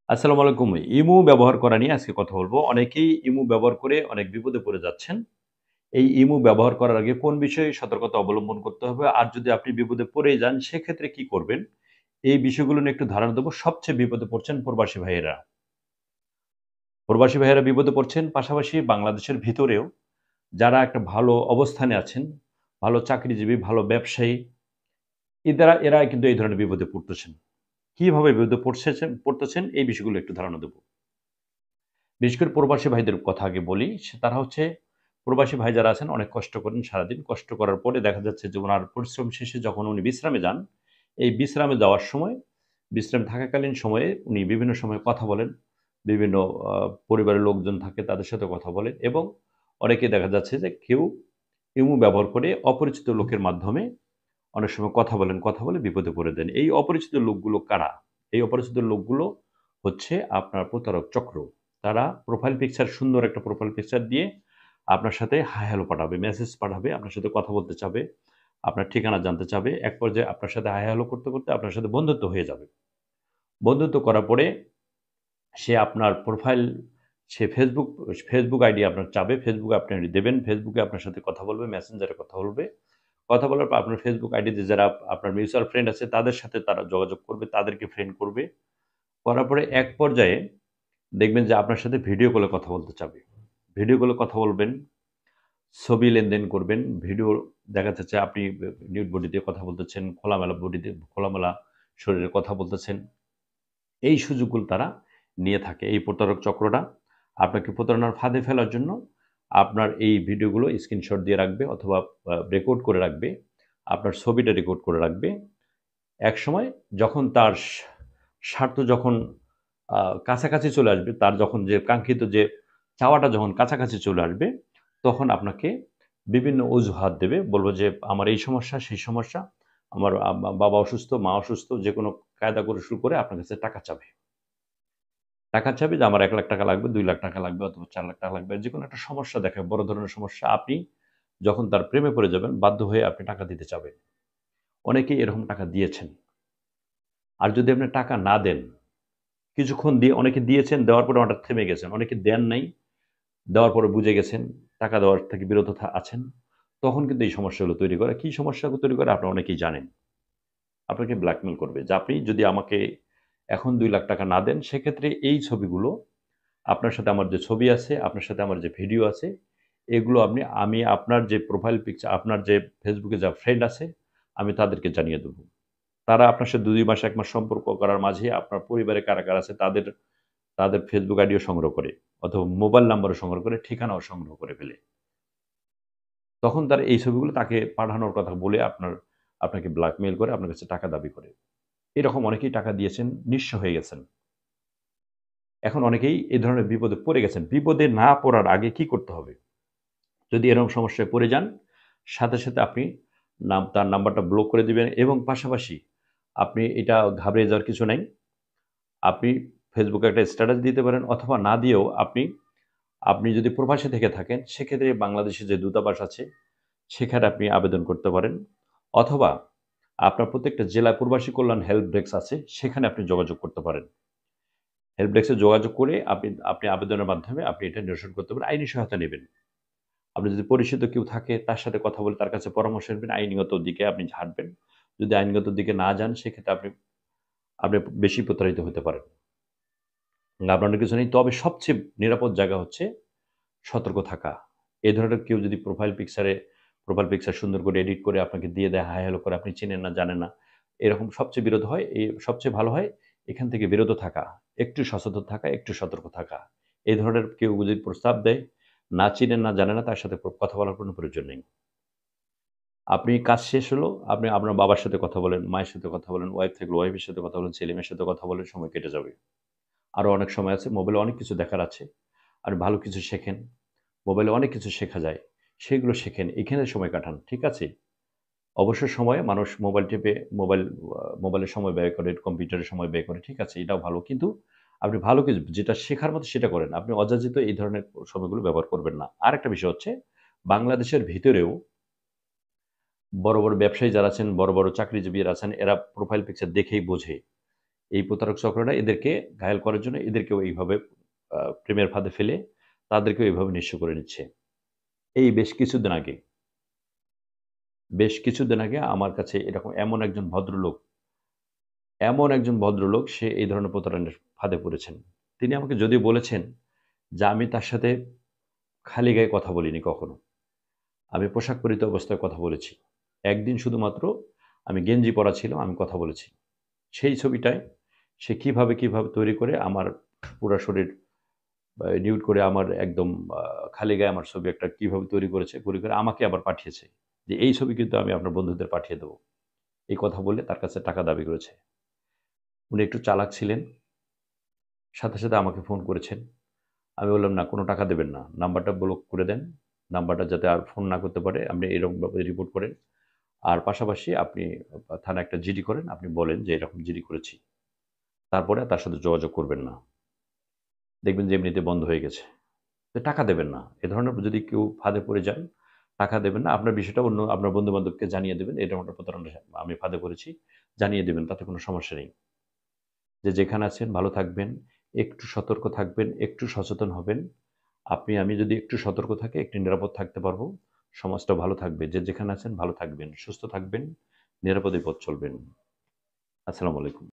আসসালামু আলাইকুম। ইমো ব্যবহার করা নিয়ে আজকে কথা বলব। অনেকেই ইমো ব্যবহার করে অনেক বিপদে পড়ে যাচ্ছেন। এই ইমো ব্যবহার করার আগে কোন বিষয়ে সতর্কতা অবলম্বন করতে হবে? আর যদি আপনি বিপদে পড়েই যান সেক্ষেত্রে কি করবেন? এই বিষয়গুলো নিয়ে একটু ধারণা দেব। সবচেয়ে বিপদে পড়ছেন প্রবাসী ভাইয়েরা। প্রবাসী ভাইয়েরা বিপদে পড়ছেন, পাশাপাশি বাংলাদেশের ভিতরেও যারা একটা ভালো অবস্থানে আছেন, ভালো চাকরিজীবী, ভালো ব্যবসায়ী, এরা কিন্তু এই ধরনের বিপদে পড়তেছেন। কিভাবে বিপদে পড়তেছেন এই বিষয়গুলো একটু ধারণা দেব। বিশেষ করে প্রবাসী ভাইদের কথা আগে বলি। তারা হচ্ছে প্রবাসী ভাই যারা আছেন অনেক কষ্ট করেন সারাদিন। কষ্ট করার পরে দেখা যাচ্ছে যে উনার পরিশ্রম শেষে যখন উনি বিশ্রামে যান, এই বিশ্রামে যাওয়ার সময়, বিশ্রামে থাকাকালীন সময়ে উনি বিভিন্ন সময় কথা বলেন। বিভিন্ন আ পরিবারের লোকজন থাকে তাদের সাথে কথা বলেন এবং অনেকে দেখা যাচ্ছে যে কেউ ইমো ব্যবহার করে অপরিচিত লোকের মাধ্যমে অনেক সময় কথা বলেন, কথা বলে বিপদে পড়ে দেন। এই অপরিচিত লোকগুলো কারা? এই অপরিচিত লোকগুলো হচ্ছে আপনার প্রতারক চক্র। তারা প্রোফাইল পিকচার সুন্দর একটা প্রোফাইল পিকচার দিয়ে আপনার সাথে হাই হ্যালো পাঠাবে, মেসেজ পাঠাবে, আপনার সাথে কথা বলতে চাবে, আপনার ঠিকানা জানতে চাবে। এক পর্যায়ে আপনার সাথে হাই হ্যালো করতে, করতে আপনার সাথে বন্ধুত্ব হয়ে যাবে। বন্ধুত্ব করার পরে সে আপনার প্রোফাইল সে ফেসবুক আইডি আপনার চাবে। ফেসবুকে আপনি দেবেন। ফেসবুকে আপনার সাথে কথা বলবে, মেসেঞ্জারে কথা বলবে। কথা বলার পর আপনার ফেসবুক আইডিতে যারা আপনার মিউচুয়াল ফ্রেন্ড আছে তাদের সাথে তারা যোগাযোগ করবে, তাদেরকে ফ্রেন্ড করবে। করার পরে এক পর্যায়ে দেখবেন যে আপনার সাথে ভিডিও কলে কথা বলতে চাবে। ভিডিও কলে কথা বলবেন, ছবি লেনদেন করবেন, ভিডিও দেখা যাচ্ছে আপনি নিউড বডি দিয়ে কথা বলতেছেন, খোলামেলা শরীরে কথা বলতেছেন। এই সুযোগগুলো তারা নিয়ে থাকে। এই প্রতারক চক্রটা আপনাকে প্রতারণার ফাঁদে ফেলার জন্য আপনার এই ভিডিওগুলো স্ক্রিনশট দিয়ে রাখবে অথবা রেকর্ড করে রাখবে। আপনার ছবিটা রেকর্ড করে রাখবে। একসময় যখন তার স্বার্থ যখন আ কাছাকাছি চলে আসবে, তার যখন যে কাঙ্ক্ষিত যে চাওয়াটা যখন কাছাকাছি চলে আসবে, তখন আপনাকে বিভিন্ন অজুহাত দেবে। বলব যে, "আমার এই সমস্যা, সেই সমস্যা, আমার বাবা অসুস্থ, মা অসুস্থ।" যেকোনো কায়দা করে শুরু করে আপনার কাছে টাকা চাবে। টাকা চাবে যে, "আমার ৳১,০০,০০০ লাগবে, ৳2,00,000 লাগবে অথবা ৳4,00,000 লাগবে।" যেকোনো একটা সমস্যা দেখাবে, বড় ধরনের সমস্যা। আপনি যখন তার প্রেমে পড়ে যাবেন, বাধ্য হয়ে আপনি টাকা দিতে চাবেন। অনেকেই এরকম টাকা দিয়েছেন। আর যদি আপনি টাকা না দেন, কিছুক্ষণ দিয়ে অনেকে দিয়েছেন, দেওয়ার পরে হঠাৎ থেমে গেছেন। অনেকে দেন নাই, দেওয়ার পরে বুঝে গেছেন, টাকা দেওয়ার থেকে বিরত আছেন। তখন কিন্তু এই সমস্যাগুলো তৈরি করে। কি সমস্যাগুলো তৈরি করে আপনারা অনেকেই জানেন। আপনাকে ব্ল্যাকমেইল করবে যে, "আপনি যদি আমাকে এখন ৳2,00,000 না দেন, সেক্ষেত্রে এই ছবিগুলো আপনার সাথে আমার যে ছবি আছে, আপনার সাথে আমার যে ভিডিও আছে, এগুলো আমি আপনার যে প্রোফাইল পিকচার আপনার যে Facebook এ যা ফ্রেন্ড আছে, আমি তাদেরকে জানিয়ে দেব।" তারা আপনার সাথে ২ মাস ১ মাস সম্পর্ক করার মাঝে আপনার পরিবারে কারা, কারা আছে তাদের তাদের ফেসবুক আইডিও সংগ্রহ করে অথবা মোবাইল নাম্বারও সংগ্রহ করে, ঠিকানাও সংগ্রহ করে ফেলে। তখন তারা এই ছবিগুলো তাকে পাঠানোর কথা বলে আপনাকে ব্ল্যাকমেইল করে আপনার কাছে টাকা দাবি করে। এরকম অনেকেই টাকা দিয়েছেন, নিঃস্ব হয়ে গেছেন। এখন অনেকেই এ ধরনের বিপদে পড়ে গেছেন। বিপদে না পড়ার আগে কি করতে হবে? যদি এরকম সমস্যায় পড়ে যান, সাথে, সাথে আপনি তার নাম্বারটা ব্লক করে দিবেন এবং পাশাপাশি আপনি এটা ঘাবড়ে যাওয়ার কিছু নাই। আপনি ফেসবুকে একটা স্ট্যাটাস দিতে পারেন অথবা না দিয়েও আপনি আপনি যদি প্রবাসে থেকে থাকেন, সেক্ষেত্রে বাংলাদেশে যে দূতাবাস আছে, সেখানে আপনি আবেদন করতে পারেন। অথবা আপনার প্রত্যেকটা জেলায় প্রবাসী কল্যাণ হেল্প ডেস্ক আছে, সেখানে আপনি যোগাযোগ করতে পারেন। হেল্প ডেস্কে যোগাযোগ করে আপনি আবেদনের মাধ্যমে আপনি এটা নিরসন করতে পারেন। আইনি সহায়তা নেবেন। আপনি যদি পরিচিত কেউ থাকে, তার সাথে কথা বলে তার কাছে পরামর্শ নেবেন। আইনগত দিকে আপনি হাঁটবেন। যদি আইনগত দিকে না যান, সেক্ষেত্রে আপনি আপনি বেশি প্রতারিত হতে পারেন। ঘাবড়ানোর কিছু নেই। তবে সবচেয়ে নিরাপদ জায়গা হচ্ছে সতর্ক থাকা। এ ধরনের কেউ যদি প্রোফাইল পিকচার সুন্দর করে এডিট করে আপনাকে দিয়ে দেয়, হাই হ্যালো করে, আপনি চেনেন না, জানেন না। এরকম সবচেয়ে বিরত হয় সবচেয়ে ভালো হয় এখান থেকে বিরত থাকা। একটু সচেতন থাকা, একটু সতর্ক থাকা। এই ধরনের কেউ যদি প্রস্তাব দেয়, না চিনেন, না জানেন না, তার সাথে কথা বলার কোনো প্রয়োজন নেই। আপনি কাজ শেষ হলো, আপনি আপনার বাবার সাথে কথা বলেন, মায়ের সাথে কথা বলেন, ওয়াইফ থাকলে ওয়াইফের সাথে কথা বলেন, ছেলে-মেয়ের সাথে কথা বলেন, সময় কেটে যাবে। আরো অনেক সময় আছে। মোবাইলে অনেক কিছু দেখার আছে। আর ভালো কিছু শেখেন। মোবাইলে অনেক কিছু শেখা যায়। সেগুলো শেখেন। এখানে সময় কাটান। ঠিক আছে? অবসর সময়ে মানুষ মোবাইল টেপে মোবাইলে সময় ব্যয় করে, কম্পিউটারে সময় ব্যয় করে। ঠিক আছে? এটাও ভালো। কিন্তু আপনি ভালো কিছু যেটা শেখার মতো সেটা করেন। আপনি অযাচিত এই ধরনের সময়গুলো ব্যবহার করবেন না। আরেকটা বিষয় হচ্ছে বাংলাদেশের ভিতরেও বড়, বড় ব্যবসায়ী যারা আছেন, বড়, বড় চাকরিজীবীরা আছেন, এরা প্রোফাইল পিকচার দেখেই বোঝে। এই প্রতারক চক্রটা এদেরকে ঘায়েল করার জন্য এদেরকেও এইভাবে প্রেমের ফাঁদে ফেলে তাদেরকেও এইভাবে নিঃস্ব করে নিচ্ছে। এই বেশ কিছুদিন আগে আমার কাছে এরকম এমন একজন ভদ্রলোক সে এই ধরনের প্রতারণার ফাঁদে পড়েছেন। তিনি আমাকে যদিও বলেছেন যে আমি তার সাথে খালি গায়ে কথা বলিনি কখনো। আমি পোশাক পরিহিত অবস্থায় কথা বলেছি। একদিন শুধুমাত্র আমি গেঞ্জি পরা ছিল, আমি কথা বলেছি। সেই ছবিটায় সে কিভাবে তৈরি করে আমার পুরা শরীর নিউড করে আমার একদম খালি গায়ে আমার ছবি একটা কিভাবে তৈরি করে আমাকে আবার পাঠিয়েছে। যে এই ছবি কিন্তু আমি আপনার বন্ধুদের পাঠিয়ে দেব। এই কথা বলে তার কাছে টাকা দাবি করেছে। উনি একটু চালাক ছিলেন। সাথে আমাকে ফোন করেছেন। আমি বললাম, "না, কোনো টাকা দেবেন না। নাম্বারটা ব্লক করে দেন। নাম্বারটা যাতে আর ফোন না করতে পারে আপনি এরকমভাবে রিপোর্ট করেন। আর পাশাপাশি আপনি থানায় একটা জিডি করেন। আপনি বলেন যে এরকম জিডি করেছি। তারপরে আর তার সাথে যোগাযোগ করবেন না। দেখবেন যে এমনিতে বন্ধ হয়ে গেছে।" তো টাকা দেবেন না। এ ধরনের যদি কেউ ফাঁদে পড়ে যান, টাকা দেবেন না। আপনার বিষয়টা অন্য আপনার বন্ধু-বান্ধবকে জানিয়ে দেবেন। এরকম একটা প্রতারণার আমি ফাঁদে পড়েছি। জানিয়ে দেবেন। তাতে কোনো সমস্যা নেই। যে যেখানে আছেন ভালো থাকবেন, একটু সতর্ক থাকবেন, একটু সচেতন হবেন। আমি যদি একটু সতর্ক থাকি, একটু নিরাপদ থাকতে পারবো। সমাজটা ভালো থাকবে। যে যেখানে আছেন ভালো থাকবেন, সুস্থ থাকবেন, নিরাপদে পথ চলবেন। আসসালামু আলাইকুম।